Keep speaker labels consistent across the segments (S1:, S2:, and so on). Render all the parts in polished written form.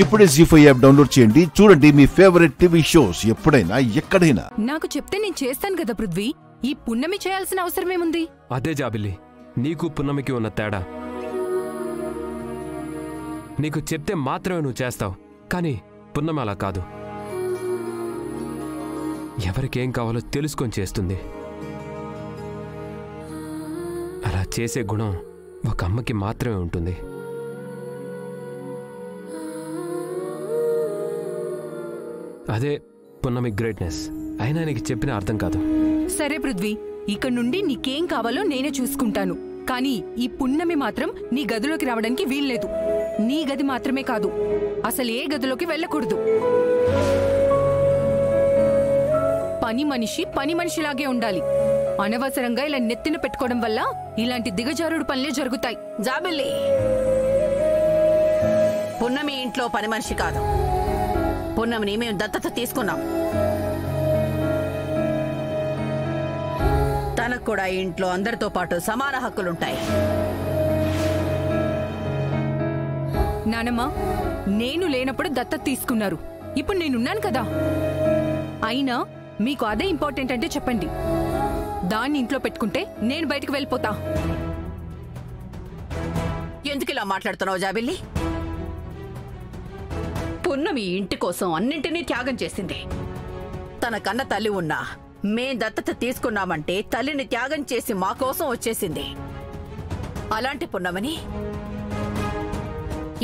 S1: ఇప్పుడే జీ5 app download చేయండి. చూడండి మీ ఫేవరెట్ టీవీ షోస్ ఎప్పుడైనా ఎక్కడైనా.
S2: నాకు చెప్తే నేను చేస్తాను కదా పృథ్వీ. ఈ పున్నమి చేయాల్సిన అవసరమేముంది?
S3: అదే జాబిల్లి, నీకు పున్నమికి ఉన్న తేడా. నీకు చెప్తే మాత్రమే నువ్వు చేస్తావు, కానీ పున్నమి అలా కాదు. ఎవరికేం కావాలో తెలుసుకొని చేస్తుంది. అలా చేసే గుణం ఒక అమ్మకి మాత్రమే ఉంటుంది. అదే పున్నమి గ్రేట్నెస్. అయినా నీకు చెప్పిన అర్థం కాదు.
S2: సరే పృథ్వీ, ఇక్కడ నుండి నీకేం కావాలో నేనే చూసుకుంటాను. కానీ ఈ పున్నమి మాత్రం నీ గదిలోకి రావడానికి వీల్లేదు. నీ గది మాత్రమే కాదు, అసలు ఏ గదిలోకి వెళ్ళకూడదు. పని మనిషిలాగే ఉండాలి. అనవసరంగా ఇలా నెత్తిన పెట్టుకోవడం వల్ల ఇలాంటి దిగజారుడు పనులే జరుగుతాయి.
S4: జాబిల్లి, పున్నమి ఇంట్లో పని మనిషి కాదు. పున్నమిని మేము దత్తత తీసుకున్నాం. తనకు కూడా ఇంట్లో అందరితో పాటు సమాన హక్కులుంటాయి.
S2: నానమ్మ, నేను లేనప్పుడు దత్తత తీసుకున్నారు. ఇప్పుడు నేనున్నాను కదా. అయినా మీకు అదే ఇంపార్టెంట్ అంటే చెప్పండి. దాన్ని ఇంట్లో పెట్టుకుంటే నేను బయటకు వెళ్ళిపోతా.
S4: ఎందుకు ఇలా మాట్లాడుతున్నావు జాబిల్లి? పున్నమి ఇంటి కోసం అన్నింటినీ త్యాగం చేసింది. తన కన్న తల్లి ఉన్నా మేం దత్తత తీసుకున్నామంటే తల్లిని త్యాగం చేసి మా కోసం వచ్చేసింది. అలాంటి పున్నమిని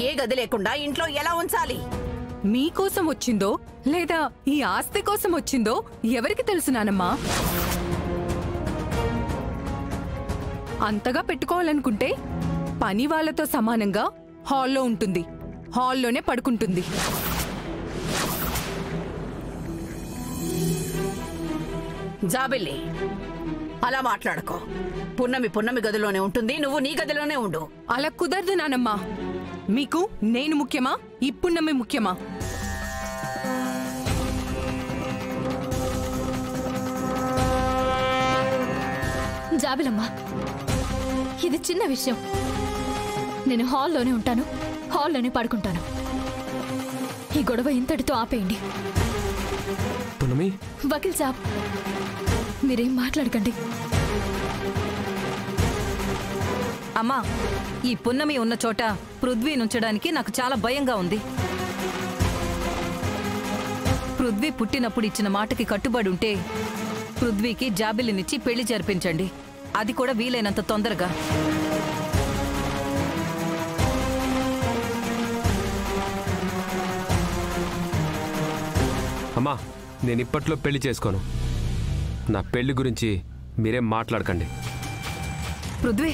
S4: ఏ గది లేకుండా ఇంట్లో ఎలా ఉంచాలి?
S2: మీకోసం వచ్చిందో లేదా ఈ ఆస్తి కోసం వచ్చిందో ఎవరికి తెలుసు నానమ్మా. అంతగా పెట్టుకోవాలనుకుంటే పని వాళ్ళతో సమానంగా హాల్లో ఉంటుంది. హాల్లోనే పడుకుంటుంది.
S4: జాబిల్లి, అలా మాట్లాడుకో. పున్నమి గదిలోనే ఉంటుంది, నువ్వు నీ గదిలోనే ఉండు.
S2: అలా కుదరదు నానమ్మా. మీకు నేను ముఖ్యమా, ఈ పున్నమి ముఖ్యమా?
S5: జాబిలమ్మా, ఇది చిన్న విషయం. నేను హాల్లోనే ఉంటాను, హాల్లోనే పడుకుంటాను. ఈ గొడవ ఇంతటితో ఆపేయండి.
S3: పున్నమి,
S5: వకీల్ సాబ్, మీరేం మాట్లాడకండి.
S6: అమ్మా, ఈ పున్నమి ఉన్న చోట పృథ్వీ నుంచడానికి నాకు చాలా భయంగా ఉంది. పృథ్వీ పుట్టినప్పుడు ఇచ్చిన మాటకి కట్టుబడి ఉంటే పృథ్వీకి జాబిల్లినిచ్చి పెళ్లి జరిపించండి. అది కూడా వీలైనంత తొందరగా.
S3: అమ్మా, నేను ఇప్పట్లో పెళ్లి చేసుకోను. నా పెళ్లి గురించి మీరేం మాట్లాడకండి.
S6: పృథ్వీ,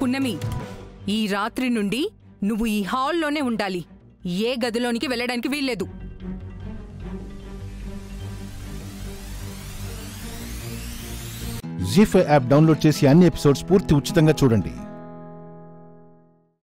S2: పున్నమి, ఈ రాత్రి నుండి నువ్వు ఈ హాల్లోనే ఉండాలి. ఏ గదిలోనికి వెళ్ళడానికి వీల్లేదు.
S1: జీ5 యాప్ డౌన్లోడ్ చేసి అన్ని ఎపిసోడ్స్ పూర్తి ఉచితంగా చూడండి.